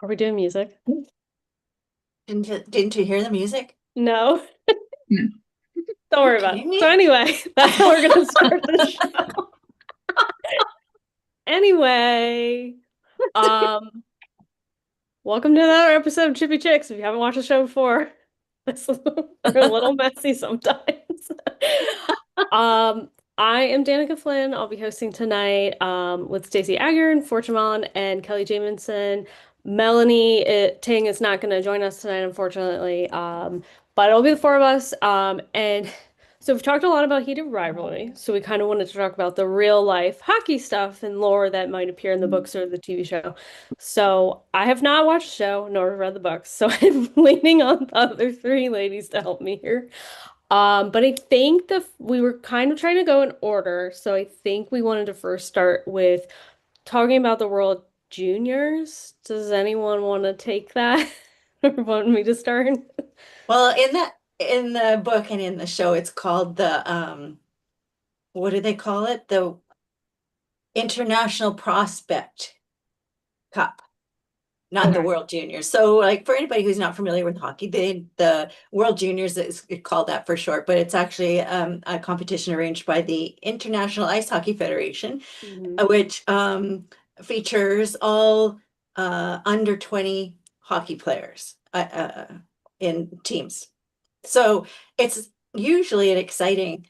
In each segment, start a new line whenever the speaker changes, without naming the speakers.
Are we doing music?
Didn't you hear the music?
No,
No.
don't
You
worry about it.
kidding
So
me?
anyway, that's how we're gonna start the show. Anyway, um, welcome to another episode of Chippy Chicks. If you haven't watched the show before, we're a little messy sometimes. Um, I am Danica Flynn. I'll be hosting tonight with Stacey Agdern, Fortune and Kelly Jamison. Melanie Ting is not going to join us tonight, unfortunately. But it'll be the four of us. And so we've talked a lot about Heated Rivalry. So we kind of wanted to talk about the real life hockey stuff and lore that might appear in the books or the TV show. So I have not watched the show nor read the books. So I'm leaning on the other three ladies to help me here. But I think we were kind of trying to go in order, so I think we wanted to first start with talking about the World Juniors. Does anyone want to take that or want me to start?
Well, in the book and in the show, it's called the what do they call it? The International Prospect Cup, not the
Okay.
World Juniors. So, like for anybody who's not familiar with hockey, the World Juniors is called that for short, but it's actually a competition arranged by the International Ice Hockey Federation,
Hmm.
which features all under 20 hockey players in teams. So it's usually an exciting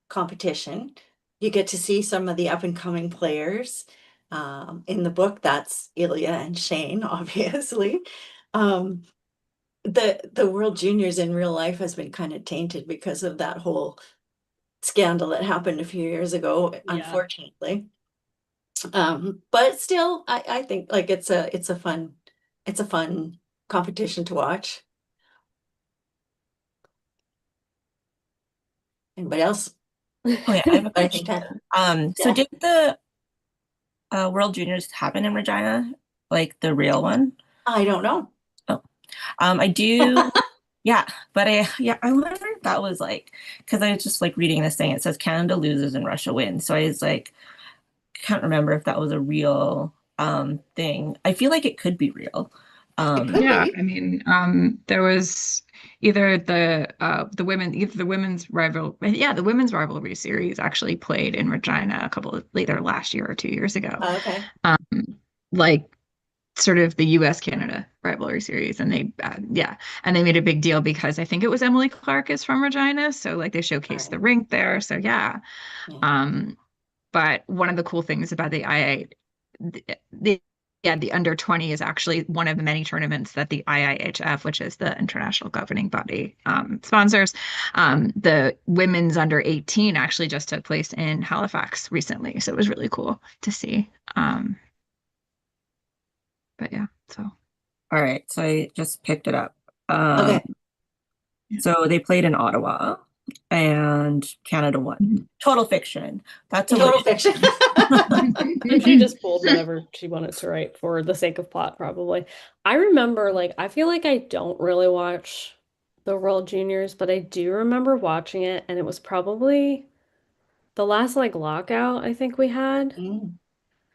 competition. You get to see some of the up and coming players. In the book, that's Ilya and Shane, obviously. Um, the World Juniors in real life has been kind of tainted because of that whole scandal that happened a few years ago,
Yeah.
unfortunately. But still, I think like it's a fun competition to watch. Anybody else?
Oh yeah, I have a
I think
question.
that
So
yeah.
did the World Juniors happen in Regina, like the real one?
I don't know.
Oh, I do. Yeah, but I wonder if that was like because I was just like reading this thing. It says Canada loses and Russia wins. So I was like, can't remember if that was a real thing. I feel like it could be real.
It could
Um,
be.
yeah,
Yeah.
I mean, there was either the women's rivalry series actually played in Regina a couple of later last year or 2 years ago.
Okay.
Um, like sort of the US Canada rivalry series and they made a big deal because I think it was Emily Clark is from Regina, so like they
All
showcased
right.
the rink there, so yeah.
Yeah.
um but one of the cool things about the IA the yeah, the under 20 is actually one of the many tournaments that the IIHF, which is the international governing body, sponsors. The women's under 18 actually just took place in Halifax recently, so it was really cool to see. But yeah, so all right, so I just picked it up. Um,
Okay.
so they played in Ottawa and Canada won. Total fiction. That's a
Total
wish.
fiction.
And she just pulled whatever she wanted to write for the sake of plot, probably. I remember, like, I feel like I don't really watch the World Juniors, but I do remember watching it, and it was probably the last like lockout I think we had.
Mm.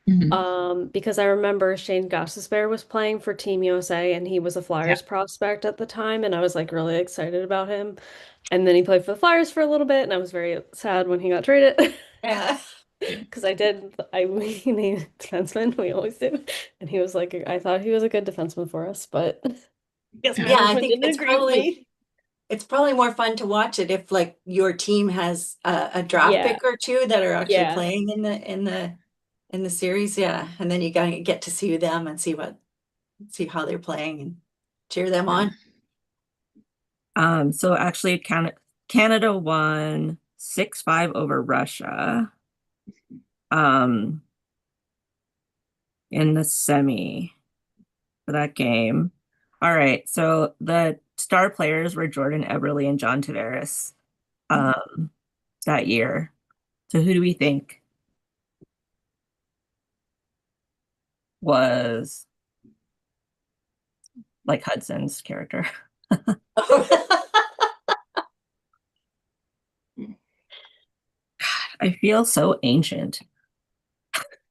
Mhm.
Because I remember Shane Gostisbehere was playing for Team USA and he was a
Yeah.
Flyers prospect at the time and I was like really excited about him. And then he played for the Flyers for a little bit and I was very sad when he got traded.
Yeah.
Because we need defenseman, we always do. And he was like, I thought he was a good defenseman for us, but I guess
Yeah, I
management
think
didn't agree with me.
it's probably more fun to watch it if like your team has a draft
Yeah,
pick or two that are actually
yeah.
playing in the series. Yeah. And then you gotta get to see them and see how they're playing and cheer them
Yeah.
on.
So actually Canada won 6-5 over Russia um in the semi for that game. All right, so the star players were Jordan Eberle and John Tavares um that year. So who do we think was like Hudson's character? I feel so ancient.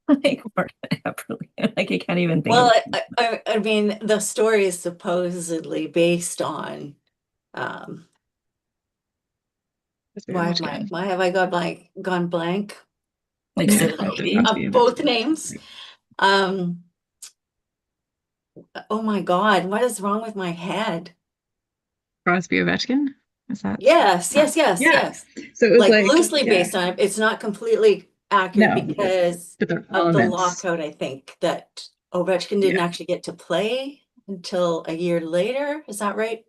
Like Morgan Epperly. Like I can't even think
Well,
of
I mean, the story is supposedly based on why have I gone blank?
like
Yeah,
Sid and
Crosby
Katie.
Both names. Um, oh my God, what is wrong with my head?
Ovechkin. Is that?
Yes,
Yeah.
yes.
So it was
Like
like,
loosely
yeah,
based on it. It's not completely accurate
no,
because
but the
of the
elements,
lockout, I think, that Ovechkin didn't
yeah.
actually get to play until a year later. Is that right?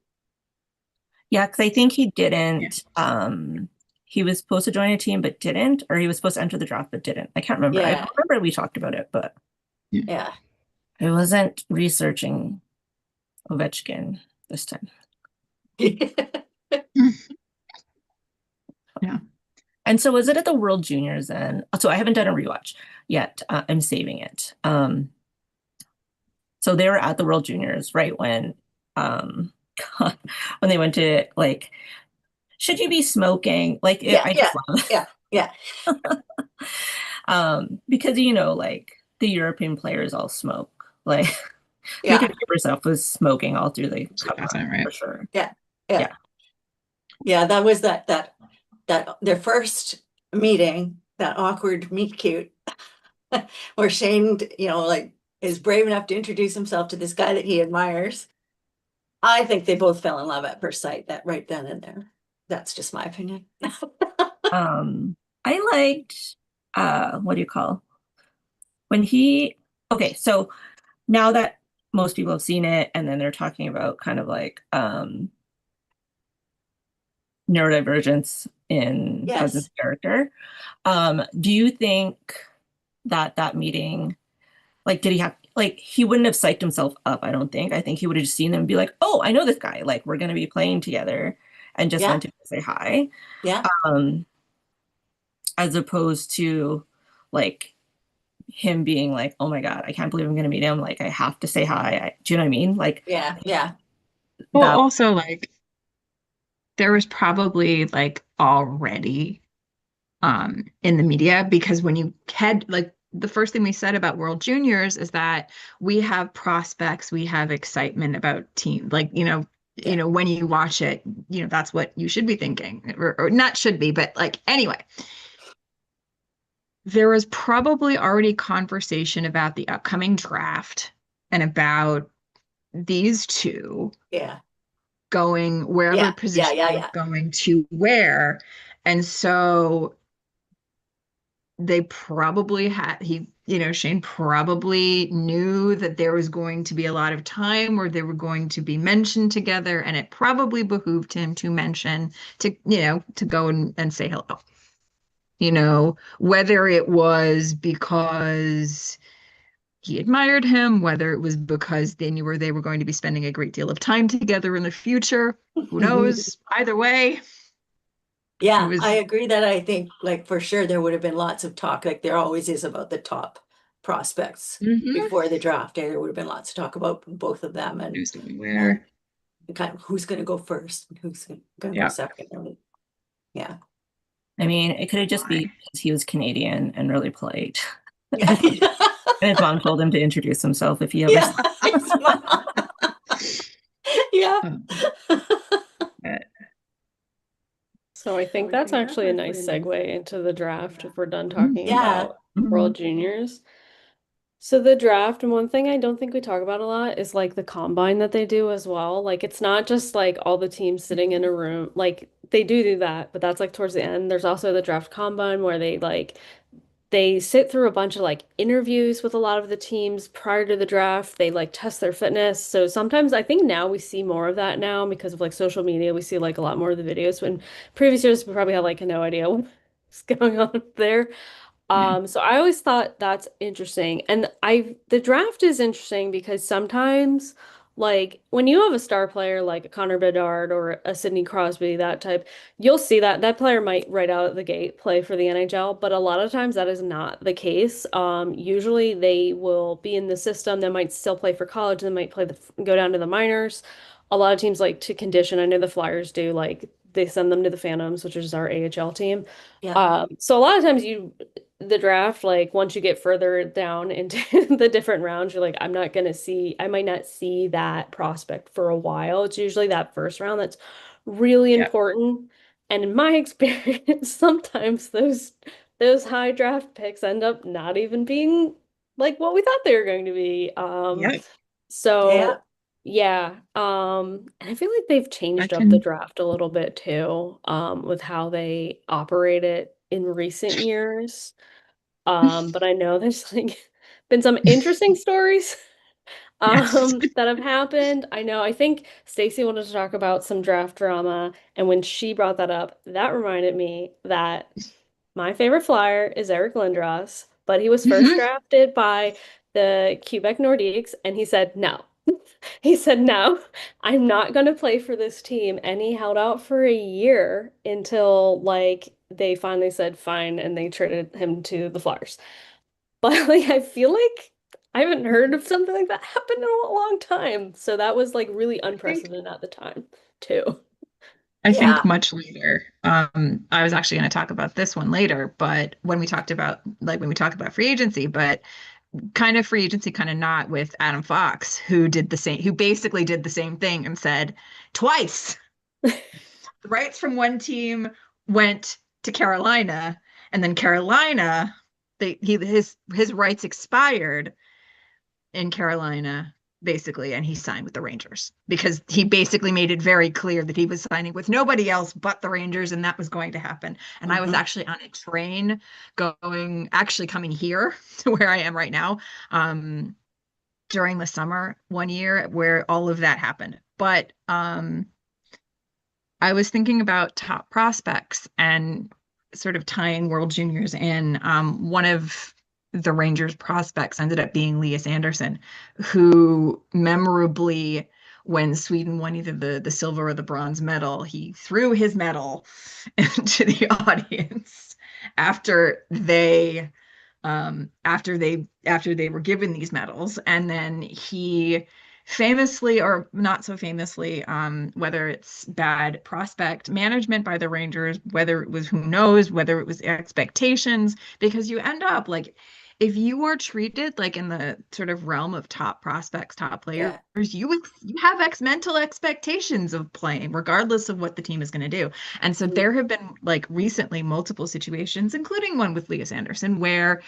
Yeah, because I think he
Yeah.
didn't. He was supposed to join a team but didn't, or he was supposed to enter the draft but didn't. I can't remember. I
Yeah,
don't remember we talked about it, but
yeah.
I wasn't researching Ovechkin this time.
Yeah.
And so was it at the World Juniors then? So I haven't done a rewatch yet. I'm saving it. So they were at the World Juniors right when God, when they went to like, should you be smoking? Like
Yeah,
I
yeah,
just love
yeah.
because like the European players all smoke. Like
Yeah,
Mika Kiprusoff was smoking all through the cup
That's
run,
right.
for sure.
yeah.
Yeah.
That was that their first meeting, that awkward meet cute, where Shane, like is brave enough to introduce himself to this guy that he admires. I think they both fell in love at first sight, that right then and there. That's just my opinion.
I liked what do you call when he okay, so now that most people have seen it and then they're talking about kind of like neurodivergence in Cousin's
Yes.
character. Do you think that that meeting, like, did he have, like, he wouldn't have psyched himself up, I don't think. I think he would have just seen them and be like, oh, I know this guy. Like, we're going to be playing together and just
Yeah.
went to say hi.
Yeah.
As opposed to, like, him being like, oh my God, I can't believe I'm going to meet him. Like, I have to say hi. Do you know what I mean? Like,
Yeah. Yeah.
Well,
that,
also like there was probably like already in the media because when you had like the first thing we said about World Juniors is that we have prospects, we have excitement about team. Like,
Yeah.
when you watch it, that's what you should be thinking, or not should be, but like anyway, there was probably already conversation about the upcoming draft and about these two
Yeah.
going wherever
Yeah. Yeah.
position
Yeah.
they were
Yeah.
going to where. And so they probably Shane probably knew that there was going to be a lot of time where they were going to be mentioned together, and it probably behooved him to mention to go and say hello. Whether it was because he admired him, whether it was because they knew where they were going to be spending a great deal of time together in the future, who knows? Either way, it
Yeah, I
was.
agree that I think like for sure there would have been lots of talk, like there always is about the top prospects
Mhm.
before the draft. There would have been lots to talk about both of them
Who's going
and
where?
kind of who's going to go first and who's going to go
Yeah.
second. Yeah.
I mean, it could have just
Why?
be because he was Canadian and really polite.
Yeah.
And his mom told him to introduce himself if he ever
Yeah.
saw.
Yeah.
Um, but
So I think that's actually a nice segue into the draft if we're done
mm,
talking
Yeah.
about World Juniors. So the draft, and one thing I don't think we talk about a lot is like the combine that they do as well. Like it's not just like all the teams sitting in a room. Like they do that, but that's like towards the end. There's also the draft combine where they sit through a bunch of like interviews with a lot of the teams prior to the draft. They like test their fitness. So sometimes I think now we see more of that now because of like social media. We see like a lot more of the videos when previous years we probably had like no idea what's going on there.
yeah.
So I always thought that's interesting. And the draft is interesting because sometimes like when you have a star player like a Connor Bedard or a Sidney Crosby, that type, you'll see that that player might right out of the gate play for the NHL, but a lot of times that is not the case. Usually they will be in the system, they might still play for college, they might go down to the minors. A lot of teams like to condition. I know the Flyers do, like they send them to the Phantoms, which is our AHL team.
Yeah.
So a lot of times you the draft, like once you get further down into the different rounds, you're like, I might not see that prospect for a while. It's usually that first round that's really
Yeah.
important. And in my experience, sometimes those high draft picks end up not even being like what we thought they were going to be.
Yeah.
Yeah.
So yeah, and I feel like they've
I
changed up the
can.
draft a little bit too, with how they operate it in recent years. But I know there's like been some interesting stories
Yes.
that have happened. I think Stacey wanted to talk about some draft drama, and when she brought that up, that reminded me that my favorite flyer is Eric Lindros, but he was first
Mhm.
drafted by the Quebec Nordiques, and he said no. He said, no, I'm not going to play for this team. And he held out for a year until like they finally said fine and they traded him to the Flyers. But like I feel like I haven't heard of something like that happen in a long time. So that was like really
I think
unprecedented at the time, too.
I
Yeah.
think much later. I was actually going to talk about this one later, but when we talk about free agency, but kind of free agency, kind of not with Adam Fox, who basically did the same thing and said twice the rights from one team went to Carolina, and then Carolina, his rights expired in Carolina, basically, and he signed with the Rangers because he basically made it very clear that he was signing with nobody else but the Rangers, and that was going to happen. And I was
Mhm.
actually on a train coming here to where I am right now, during the summer one year where all of that happened. But I was thinking about top prospects and sort of tying World Juniors in. One of the Rangers prospects ended up being Lias Andersson, who memorably, when Sweden won either the silver or the bronze medal, he threw his medal into the audience after they were given these medals, and then he famously or not so famously, whether it's bad prospect management by the Rangers, whether it was who knows, whether it was expectations, because you end up like if you are treated like in the sort of realm of top prospects, top players,
Yeah.
you have mental expectations of playing, regardless of what the team is going to do. And so there have been like recently multiple situations, including one with Lias Andersson, where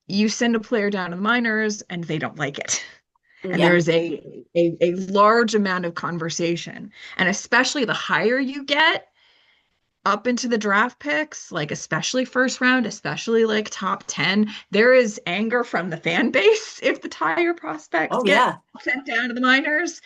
you send a player down to the minors and they don't like it. And
Yeah.
there's a large amount of conversation. And especially the higher you get up into the draft picks, like especially first round, especially like top 10, there is anger from the fan base if the higher prospects
Oh,
get
yeah.
sent down to the minors.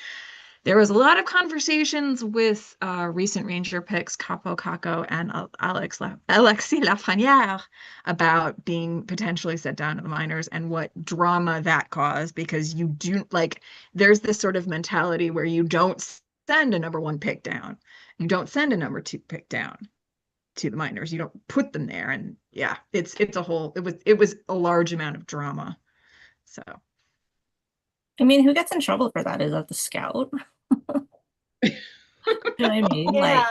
There was a lot of conversations with recent Ranger picks, Capo Caco and Alexis Lafreniere, about being potentially set down to the minors and what drama that caused, because you do like there's this sort of mentality where you don't send a number one pick down. You don't send a number two pick down to the minors. You don't put them there. And yeah, it was a large amount of drama. So
I mean, who gets in trouble for that? Is that the scout? You know what I mean?
Yeah.
Like,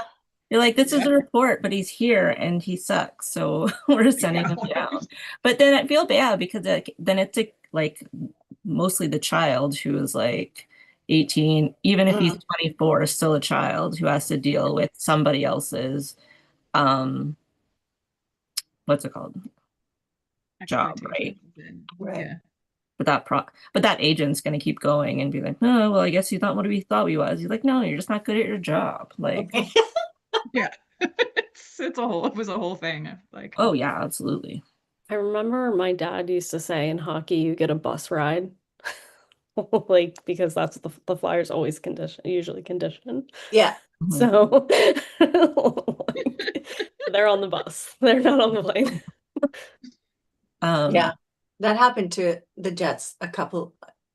you're like, this is
yeah,
the report, but he's here and he sucks, so we're sending
yeah.
him down. But then I feel bad because then it's like mostly the child who is like 18, even if he's
Mm.
24, is still a child who has to deal with somebody else's um what's it called? Job, right?
Expectations and
Right.
yeah.
But that agent's gonna keep going and be like, oh well, I guess he's not what we thought he was. He's like, no, you're just not good at your job. Like,
Yeah. It was a whole thing. Like,
oh yeah, absolutely.
I remember my dad used to say in hockey, you get a bus ride. Like, because that's what the Flyers usually condition.
Yeah.
Mhm.
So, like, they're on the bus. They're not on the plane.
Yeah.
Um,
That happened to the Jets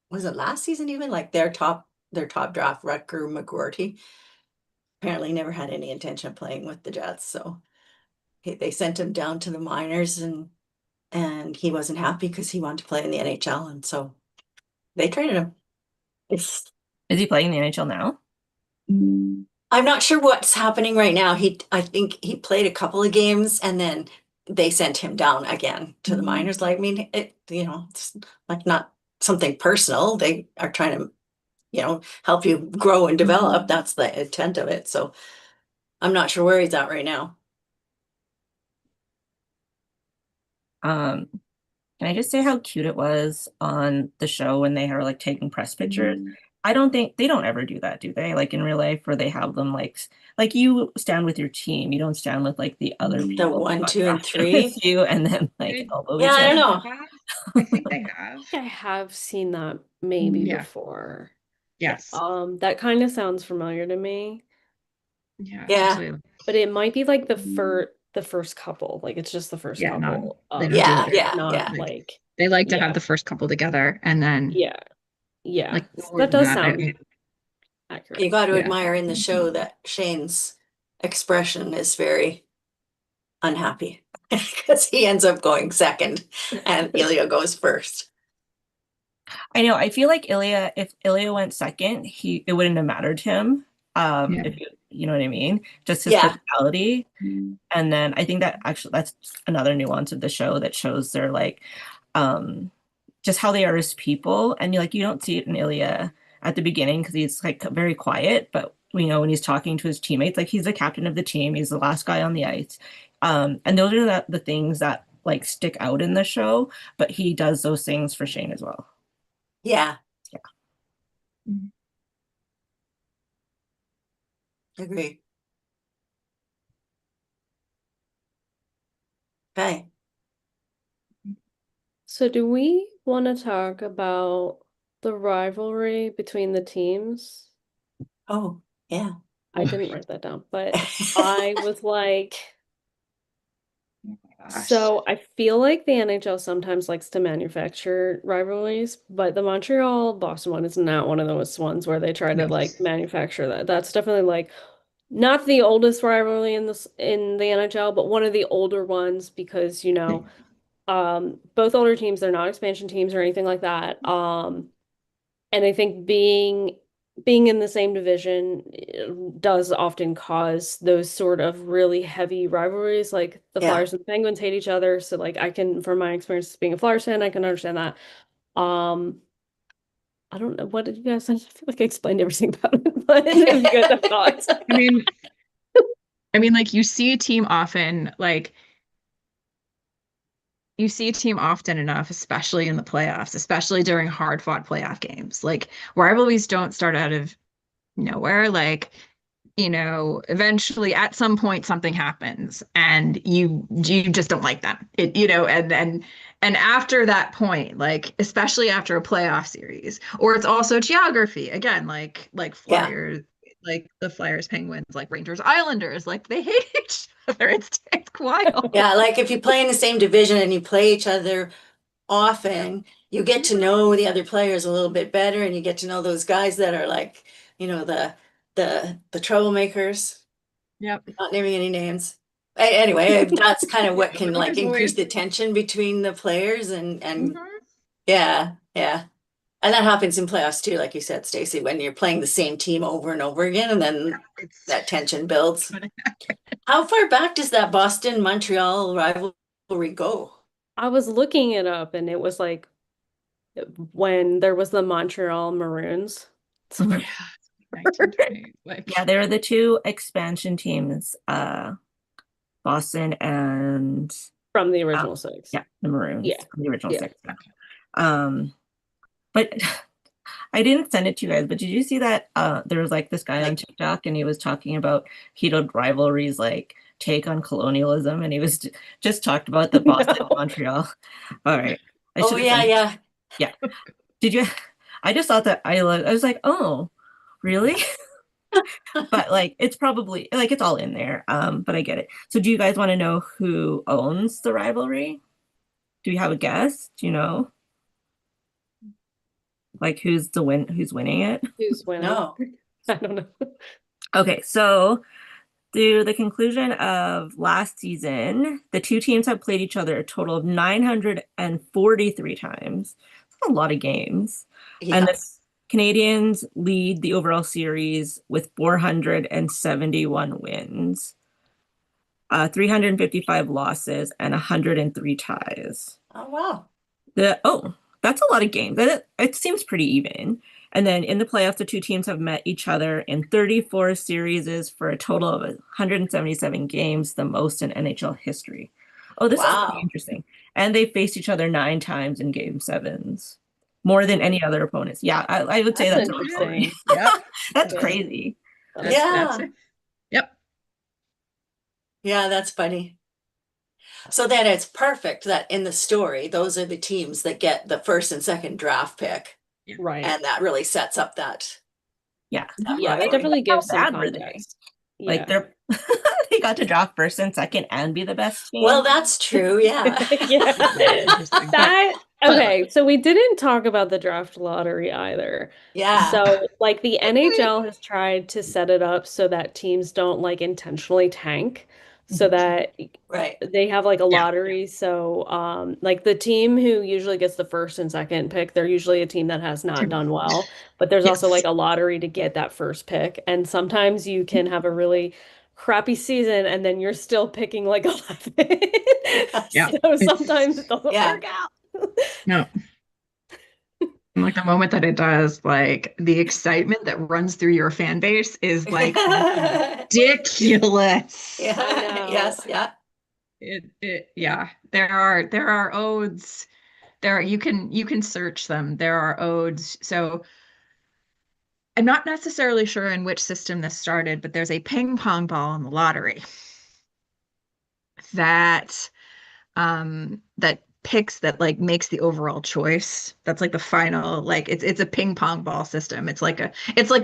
was it last season even? Like their top draft, Rutger McGroarty, apparently never had any intention of playing with the Jets. So they sent him down to the minors and he wasn't happy because he wanted to play in the NHL. And so they traded him. It's
is he playing in the NHL now?
I'm not sure what's happening right now. I think he played a couple of games and then they sent him down again to the minors. Like, I mean, it's like not something personal. They are trying to, help you grow and develop. That's the intent of it. So I'm not sure where he's at right now.
Can I just say how cute it was on the show when they are like taking press pictures? I don't think they don't ever do that, do they? Like in real life, where they have them like you stand with your team, you don't stand with like the other
The
people
1, 2, and
contrasted
3.
with you, and then like
They-
elbow
Yeah,
each
I don't
other.
know.
I think they have.
I have seen that maybe
Yeah.
before.
Yes.
That kind of sounds familiar to me,
Yeah.
Yeah.
Absolutely.
but it might be like the first couple. Like it's just the first
Yeah,
couple.
they don't do
Yeah,
it.
yeah,
Not
yeah.
like
They like to
yeah,
have the first couple together, and then
yeah,
like more
That
than
does
that,
sound
You
accurate.
got to
Yeah.
admire in the show that Shane's expression is very unhappy because he ends up going second and Ilya goes first.
I know. I feel like if Ilya went second, it wouldn't have mattered to him.
Yeah.
If you know what I mean, just his
Yeah.
personality. And then I think that actually that's another nuance of the show that shows their like, just how they are as people. And you don't see it in Ilya at the beginning because he's like very quiet, but when he's talking to his teammates, like he's the captain of the team, he's the last guy on the ice. And those are the things that like stick out in the show, but he does those things for Shane as well.
Yeah.
Yeah.
Agree. Okay.
So do we want to talk about the rivalry between the teams?
Oh, yeah.
I didn't write that down, but I was like,
Gosh.
so I feel like the NHL sometimes likes to manufacture rivalries, but the Montreal Boston one is not one of those ones where they try to
No.
like manufacture that. That's definitely like not the oldest rivalry in the NHL, but one of the older ones because both older teams, they're not expansion teams or anything like that. And I think being in the same division does often cause those sort of really heavy rivalries. Like the
Yeah.
Flyers and the Penguins hate each other. So like from my experience being a Flyers fan, I can understand that. I don't know. What did you guys I feel like I explained everything about it, but if you guys have thoughts.
I mean, like you see a team often, enough, especially in the playoffs, especially during hard-fought playoff games. Like rivalries don't start out of nowhere. Like, eventually at some point something happens and you just don't like them. And after that point, like especially after a playoff series, or it's also geography again, like
Yeah.
Flyers, like the Flyers, Penguins, like Rangers, Islanders, like they hate each other. It's wild.
Yeah. Like if you play in the same division and you play each other often, you get to know the other players a little bit better and you get to know those guys that are like, the troublemakers.
Yep.
Not naming any names. Anyway, that's kind of what can like
There's
increase
always-
the tension between the players and
Mhm.
yeah, yeah. And that happens in playoffs too, like you said, Stacey, when you're playing the same team over and over again, and then that tension builds. How far back does that Boston-Montreal rivalry go?
I was looking it up and it was like when there was the Montreal Maroons. So
Mhm.
Yeah. 1920. Like
Yeah, they were the two expansion teams, Boston and
from the original six.
yeah, the Maroons
Yeah.
from the original
Yeah.
six. But I didn't send it to you guys, but did you see that there was like this guy on TikTok and he was talking about heated rivalries like take on colonialism and he was just talked about the Boston Montreal. All right.
Oh yeah,
yeah. Did you I just thought that I was like, oh, really? But like it's probably like it's all in there. But I get it. So do you guys want to know who owns the rivalry? Do you have a guess? Do you know? Like who's winning it?
Who's winning?
No.
I don't know.
Okay, so through the conclusion of last season, the two teams have played each other a total of 943 times. That's a lot of games. And the
Yes.
Canadians lead the overall series with 471 wins. 355 losses, and 103 ties.
Oh, wow.
That's a lot of games. It seems pretty even. And then in the playoffs, the two teams have met each other in 34 series for a total of 177 games, the most in NHL history. Oh, this is pretty
Wow.
interesting. And they faced each other 9 times in game sevens, more than any other opponents. Yeah, I would say
That's
that's a big story.
interesting.
Yep.
That's
Yeah.
crazy.
That's
Yeah.
it. Yep.
Yeah, that's funny. So then it's perfect that in the story, those are the teams that get the first and second draft pick.
Right.
And that really sets up that.
Yeah.
that
Yeah, that
rivalry.
definitely gives
How
some
bad were they?
context.
Like
Yeah.
they're they got to draft first and second and be the best team.
Well, that's true. Yeah.
Yeah.
Interesting.
That okay, so we didn't talk about the draft lottery either.
Yeah.
So like the NHL has tried to set it up so that teams don't like intentionally tank so that
Right.
they have like a
Yeah.
lottery. So like the team who usually gets the first and second pick, they're usually a team that has not done well, but there's also like
Yes.
a lottery to get that first pick. And sometimes you can have a really crappy season and then you're still picking like 11.
Yeah.
So sometimes it doesn't
Yeah.
work out.
No. And, like the moment that it does, like the excitement that runs through your fan base is like ridiculous.
Yeah.
I know.
Yes. Yeah.
Yeah. There are odes. You can search them. There are odes. So I'm not necessarily sure in which system this started, but there's a ping pong ball in the lottery that that picks that like makes the overall choice. That's like the final, like it's a ping pong ball system. It's like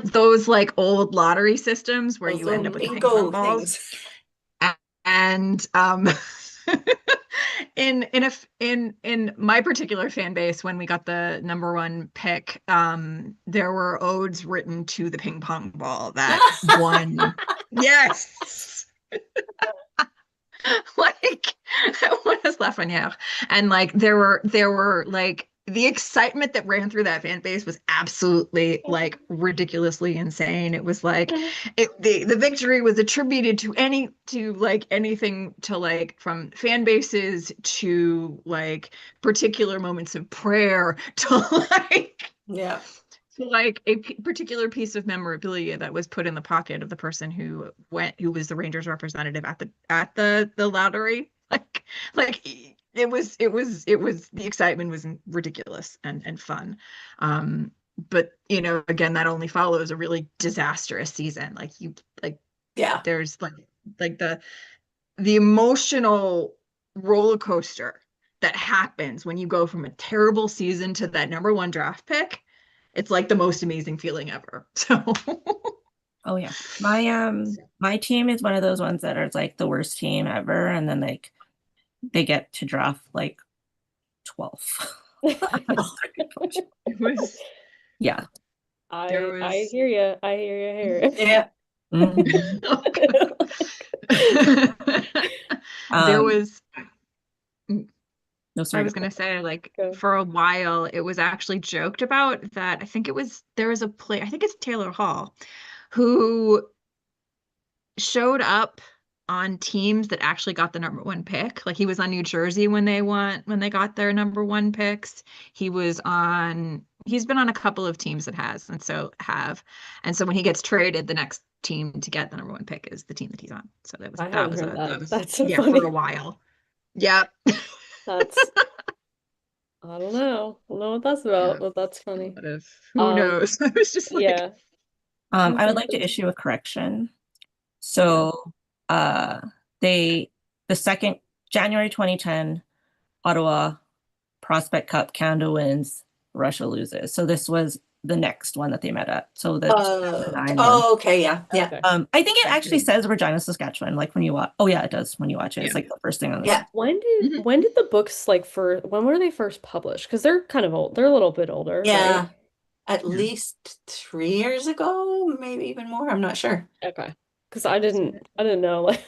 those like old lottery systems where
Those
you end
little
up with the ping
bingo
pong balls.
things.
And in my particular fan base, when we got the number one pick, there were odes written to the ping pong ball that won. Yes. Like what is Lafreniere? And like there were like the excitement that ran through that fan base was absolutely like ridiculously insane. It was like the victory was attributed to like anything to like from fan bases to like particular moments of prayer to like
Yeah.
a particular piece of memorabilia that was put in the pocket of the person who was the Rangers representative at the lottery. Like the excitement was ridiculous and fun. But you know, again, that only follows a really disastrous season.
Yeah.
There's like the emotional roller coaster that happens when you go from a terrible season to that number one draft pick. It's like the most amazing feeling ever. So
Oh yeah. My team is one of those ones that are like the worst team ever, and then like they get to draft like 12.
it was
Yeah.
I hear you. I hear you.
Yeah.
Mhm.
there was
No,
I
sorry.
was gonna say, like,
Go.
for a while, it was actually joked about that there was a play, I think it's Taylor Hall, who showed up on teams that actually got the number one pick. Like he was on New Jersey when they got their number one picks. He's been on a couple of teams that has, and so when he gets traded, the next team to get the number one pick is the team that he's on. So
I haven't heard that. That's so
yeah,
funny.
for a while. Yeah.
That's I don't know. I don't know what that's about,
Yeah.
but that's funny.
Who knows? I was just like,
Yeah.
I would like to issue a correction. So the second January 2010 Ottawa Prospect Cup, Canada wins, Russia loses. So this was the next one that they met at. So the 2009 one.
Okay. Yeah. Yeah.
Okay.
I think it actually says Regina, Saskatchewan, like when you watch. Oh yeah, it does when you watch it. It's
Yeah.
like the first thing on the
Yeah.
When did the books when were they first published? Because they're kind of old. They're a little bit older,
Yeah.
right?
At least 3 years ago, maybe even more. I'm not sure.
Okay. Because I didn't know, like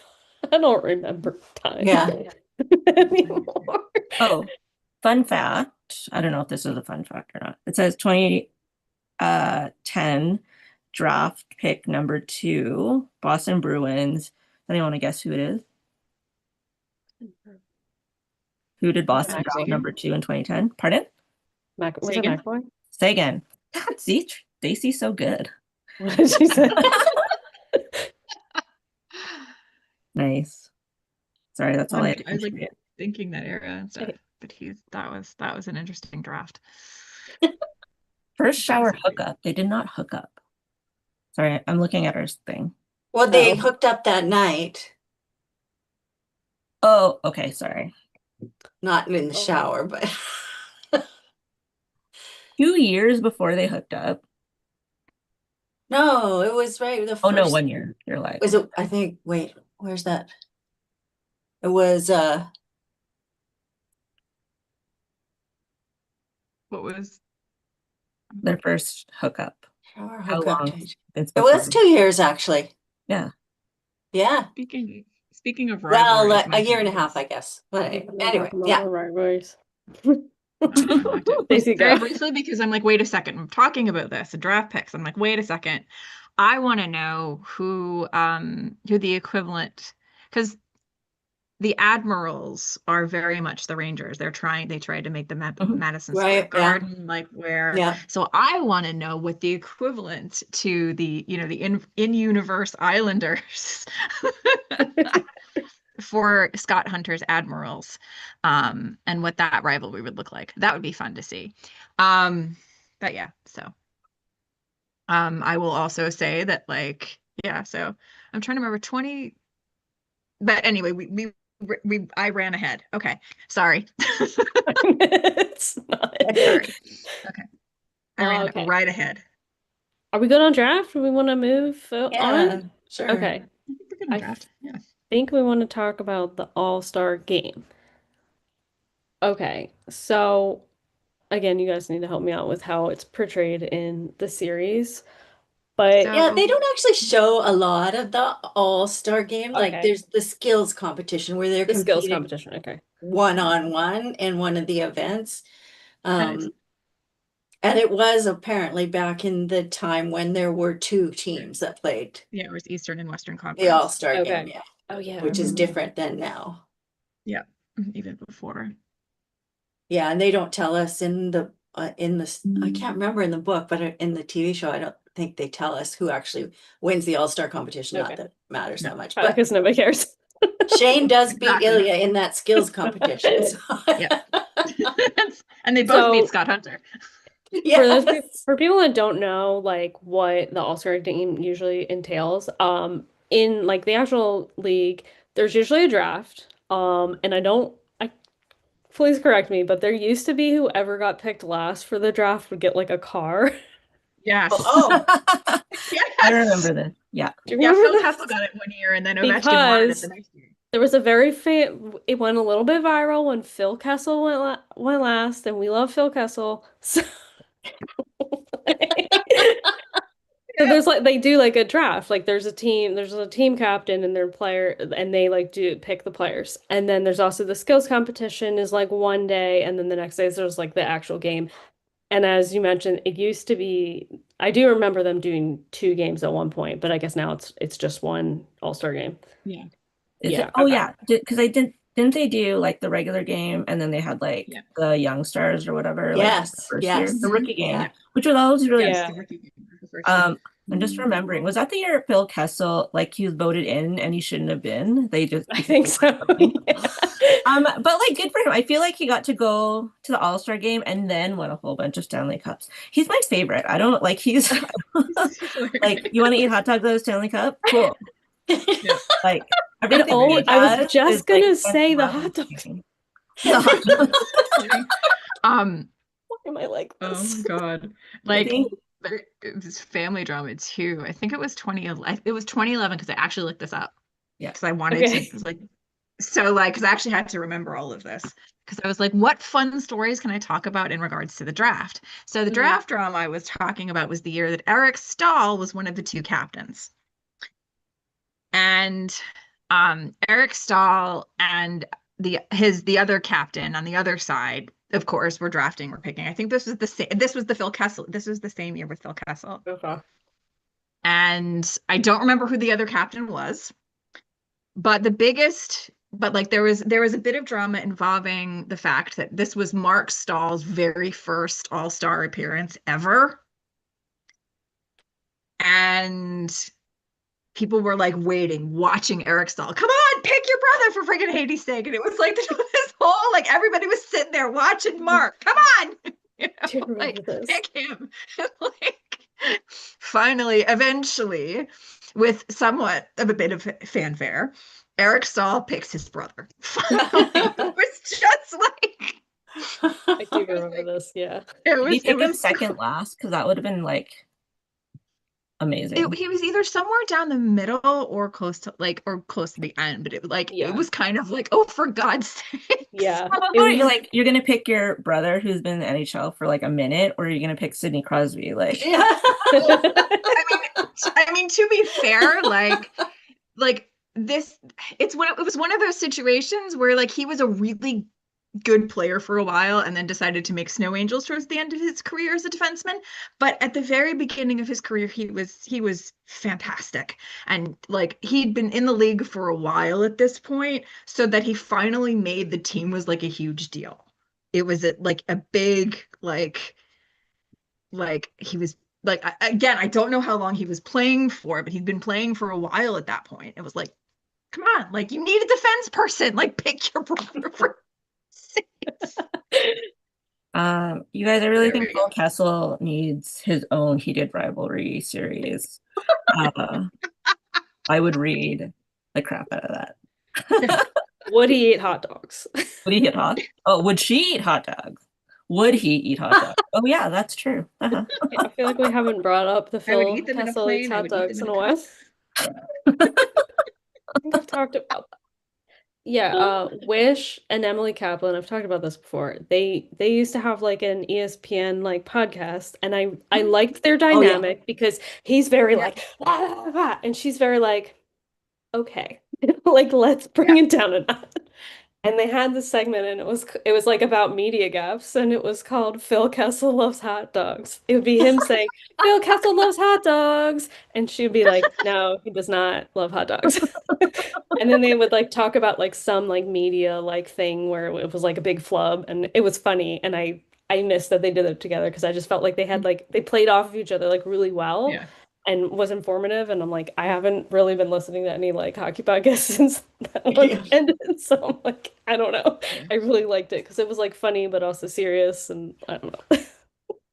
I don't remember time
Yeah.
anymore.
Oh, fun fact. I don't know if this is a fun fact or not. It says 2010 draft pick number 2, Boston Bruins. Anyone want to guess who it is? Who did Boston
Mac
draft
Bacon.
number 2 in 2010? Pardon?
Was
Say
it
again?
McAvoy?
Say again. God, see, Stacey's so good.
What did she say?
Nice. Sorry, that's all I had to
I was like
contribute.
thinking that era and stuff, but that was an interesting draft.
First shower hookup. They did not hook up. Sorry, I'm looking at her thing.
Well, they
Oh.
hooked up that night,
Oh, okay, sorry.
not in the
Oh.
shower, but
2 years before they hooked up.
no, it was right the
Oh no,
first.
1 year. You're like,
Was it? I think. Wait, where's that? It was.
What was
their first hookup.
Shower
How
hookup.
long? It's
It was
before.
2 years actually.
Yeah.
Yeah.
speaking of
Well,
rivalries,
a year and a half, I guess. But anyway, yeah.
Rivalries.
Just
Stacey,
very
go.
briefly, because I'm like, wait a second, I'm talking about this, draft picks. I'm like, wait a second. I want to know who the equivalent, because the admirals are very much the Rangers. They tried to make the
Mhm.
Madison
Right,
Square
yeah.
Garden like where.
Yeah.
So I want to know what the equivalent to the the in-universe Islanders for Scott Hunter's admirals, and what that rivalry would look like. That would be fun to see. But yeah, so I will also say that so I'm trying to remember 20. But anyway, I ran ahead. Okay, sorry.
It's not.
Sorry. Okay, I ran
Okay.
right ahead.
Are we good on draft? Do we want to move on?
Yeah, sure.
Okay.
I think we're good on
I
draft. Yeah.
think we want to talk about the All-Star game. Okay, so again, you guys need to help me out with how it's portrayed in the series. But
Yeah, they
So
don't actually show a lot of the all-star game. Like
Okay.
there's the skills competition where they're
the skills
competing
competition, okay.
one-on-one in one of the events.
Nice.
And it was apparently back in the time when there were 2 teams that played
yeah, it was Eastern and Western
the
Conference.
all-star game,
Okay.
yeah,
Oh yeah.
which is different than now.
Yeah, even before.
Yeah, and they don't tell us in the I can't remember in the book, but in the TV show, I don't think they tell us who actually wins the all-star competition. Not
Okay.
that it matters
No.
that much, but
Because nobody cares.
Shane does beat
Exactly.
Ilya in that skills competition. So.
Yeah. And they both
So-
beat Scott Hunter.
Yes.
For people that don't know like what the All-Star game usually entails, in like the actual league, there's usually a draft. And please correct me, but there used to be whoever got picked last for the draft would get like a car.
Yes.
Oh,
Yes.
I remember this. Yeah.
Do you
Yeah,
remember
Phil
this?
Kessel got it one year, and then Ovechkin wanted it
Because
the next year.
there was it went a little bit viral when Phil Kessel went last, and we love Phil Kessel. So there's like they do like a draft. Like there's a team captain and their player and they like do pick the players. And then there's also the skills competition is like one day and then the next day there's like the actual game. And as you mentioned, it used to be I do remember them doing 2 games at one point, but I guess now it's just one All-Star game.
Yeah.
Yeah,
Oh
okay.
yeah, because didn't they do like the regular game and then they had like the young stars or whatever, like
yes,
the first
yes.
year, the rookie game,
Yeah.
which was always really
Yeah.
The rookie game was the first year.
I'm just remembering, was that the year Phil Kessel like he was voted in and he shouldn't have been? They just
I think so. Yeah.
But like good for him. I feel like he got to go to the All-Star game and then won a whole bunch of Stanley Cups. He's my favorite. I don't like he's like you want to eat hot dogs at a Stanley Cup? Cool.
Yeah.
Like everything
Oh,
he
I was
does
just
is,
gonna
like,
say the
love
hot
and
dogs.
cheering. The hot dogs.
Why am I like
Oh
this?
God. Like
think-
it was family drama too. I think it was 2011. It was 2011 because I actually looked this up.
Yeah.
Because I wanted
Okay.
to because I actually had to remember all of this. Because I was like, what fun stories can I talk about in regards to the draft? So the
Mhm.
draft drama I was talking about was the year that Eric Stahl was one of the 2 captains. And Eric Stahl and the other captain on the other side, of course, we're picking. I think this was the Phil Kessel. This was the same year with Phil Kessel.
Okay.
And I don't remember who the other captain was, but the biggest but like there was a bit of drama involving the fact that this was Mark Stahl's very first All-Star appearance ever. And people were like watching Eric Stahl. Come on, pick your brother for freaking Hades' sake. And it was like this whole, like, everybody was sitting there watching Mark. Come on. You
Do you
know,
remember
like,
this?
pick him. And, like, finally, eventually, with somewhat of a bit of fanfare, Eric Stahl picks his brother. Finally, it was just like,
I do remember this, yeah.
it
Did he
was,
pick him second last? Because that would have been like amazing.
he was either somewhere down the middle or close to the end, but it was kind of like, oh, for God's sake.
Yeah.
You're gonna pick your brother who's been in the NHL for like a minute, or are you gonna pick Sidney Crosby? Like,
Yeah.
I mean, to be fair, like this, it was one of those situations where like he was a really good player for a while and then decided to make Snow Angels towards the end of his career as a defenseman. But at the very beginning of his career, he was fantastic. And like he'd been in the league for a while at this point, so that he finally made the team was like a huge deal. It was like a big he was like, again, I don't know how long he was playing for, but he'd been playing for a while at that point. It was like, come on, like you need a defense person, like pick your brother for
you guys, I really
There
think
we
Phil
go.
Kessel needs his own Heated Rivalry series. I would read the crap out of that.
Would he eat hot dogs?
Would he eat hot? Oh, would she eat hot dogs? Would he eat hot dogs? Oh yeah, that's true.
Yeah, I feel like we haven't brought up the
I would
Phil
eat them in a
Kessel eats
plane. I
hot
would eat
dogs
them
in
in
a
a
while. I think I've talked about that. Yeah, Wish and Emily Kaplan, I've talked about this before. They used to have like an ESPN like podcast, and I liked their
Oh, yeah.
dynamic because he's very
Yeah.
like "Ah, ah, ah," and she's very like, okay, like let's bring it down a notch. And they had this segment, and it was like about media gaffes, and it was called Phil Kessel loves hot dogs. It would be him saying, Phil Kessel loves hot dogs, and she'd be like, no, he does not love hot dogs. And then they would like talk about like some like media like thing where it was like a big flub, and it was funny, and I missed that they did it together because I just felt like they had like they played off of each other like really well
Yeah.
and was informative. And I'm like, I haven't really been listening to any like hockey podcasts since that one
Yeah.
ended. So I'm like, I don't know.
Yeah.
I really liked it because it was like funny but also serious, and I don't know.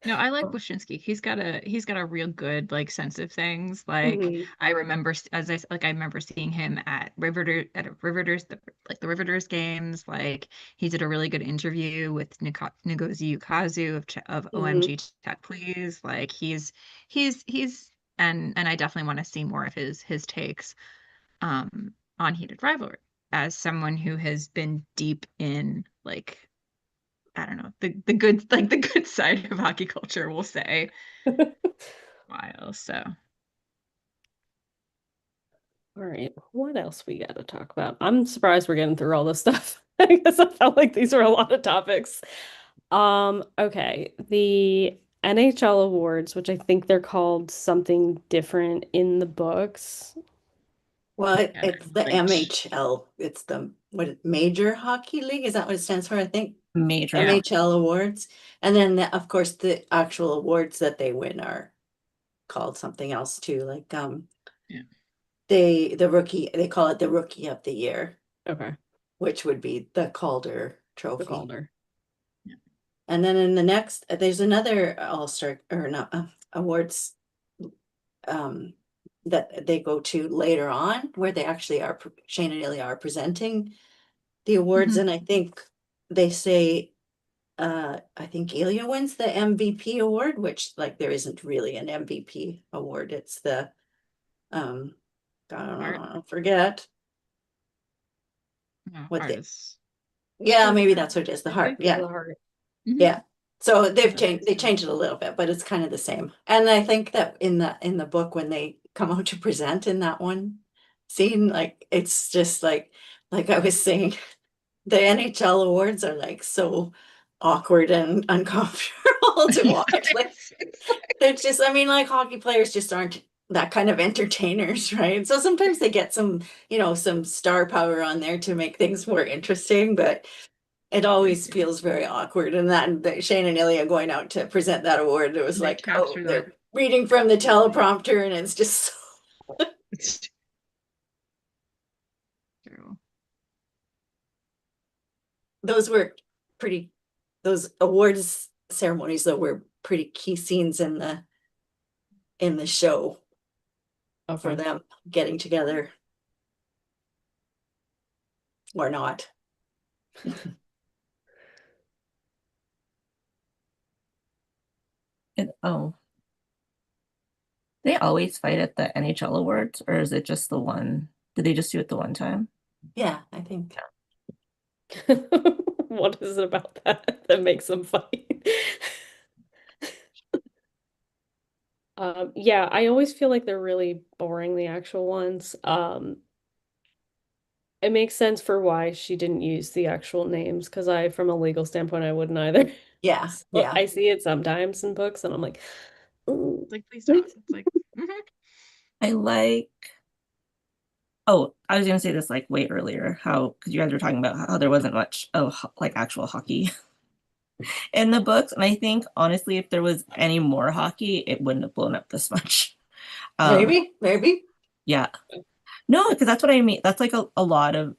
No, I like Wyshynski. He's got a real good like sense of things. Like
Mhm.
I remember I remember seeing him at Riveters the Riveters games. Like he did a really good interview with Ngozi Ukazu of OMG Chat Please. Like he's and I definitely want to see more of his takes on Heated Rivalry as someone who has been deep in like I don't know, the good side of hockey culture, we'll say. While so
All right, what else we got to talk about? I'm surprised we're getting through all this stuff. I guess I felt like these were a lot of topics. Okay, the NHL awards, which I think they're called something different in the books.
Well,
Yeah,
it's the
like-
MHL. It's the Major Hockey League. Is that what it stands for? I think
Major.
Yeah.
MHL awards. And then of course the actual awards that they win are called something else too. Like
Yeah.
they call it the Rookie of the Year,
Okay,
which would be the Calder
the
Trophy.
Calder.
And then in the next, there's another All-Star or not awards that they go to later on where they actually are Shane and Ilya are presenting the awards,
Mhm.
and I think they say I think Ilya wins the MVP award, which like there isn't really an MVP award. It's the God, I don't forget
No,
what the
artists.
yeah, maybe that's what it is, the heart.
Yeah,
Yeah.
the heart.
Mhm.
Yeah. So they
Okay.
changed it a little bit, but it's kind of the same. And I think that in the book when they come out to present in that one scene, like it's just like I was saying, the NHL awards are like so awkward and uncomfortable to watch. Like
It's like-
they're just, I mean, like hockey players just aren't that kind of entertainers, right? So sometimes they get some, some star power on there to make things more interesting, but it always feels very awkward. And that Shane and Ilya going out to present that award, it was
They
like, oh,
capture that.
they're reading from the teleprompter, and it's just
It's true.
those were those awards ceremonies though were pretty key scenes in the show for
Okay.
them getting together or not.
Oh, they always fight at the NHL awards, or is it just the one? Did they just do it the one time?
Yeah, I think.
What is it about that that makes them fight? Yeah, I always feel like they're really boring, the actual ones. It makes sense for why she didn't use the actual names, because from a legal standpoint, I wouldn't either.
Yeah,
So
yeah.
I see it sometimes in books, and I'm like, ooh.
It's like, please don't. It's like,
I like. Oh, I was gonna say this like way earlier, because you guys were talking about how there wasn't much of like actual hockey in the books, and I think honestly, if there was any more hockey, it wouldn't have blown up this much.
Maybe.
Yeah. No, because that's what I mean. That's like a lot of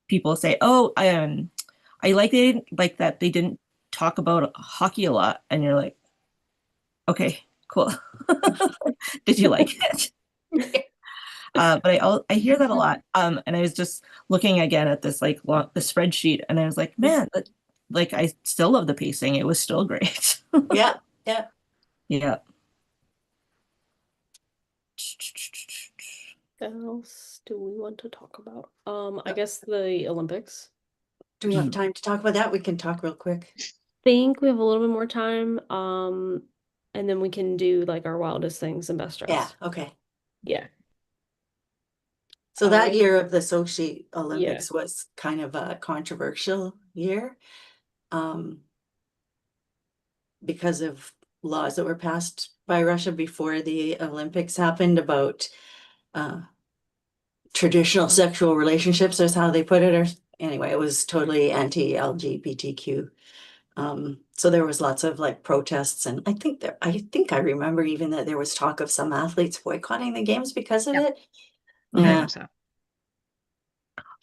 people say, oh, I like that they didn't talk about hockey a lot, and you're like, okay, cool. Did you like it? But I hear that a lot. And I was just looking again at this the spreadsheet, and I was like, man, like I still love the pacing. It was still great.
Yeah.
Yeah.
What else do we want to talk about? I guess the Olympics.
Do we have time to talk about that? We can talk real quick.
Think we have a little bit more time. And then we can do like our wildest things and best dress.
Yeah, okay.
Yeah.
So that year of the Sochi Olympics
Yeah.
was kind of a controversial year, because of laws that were passed by Russia before the Olympics happened about traditional sexual relationships, is how they put it. Or anyway, it was totally anti-LGBTQ. So there was lots of like protests, and I think I remember even that there was talk of some athletes boycotting the games because of it.
very
Yeah.
much so.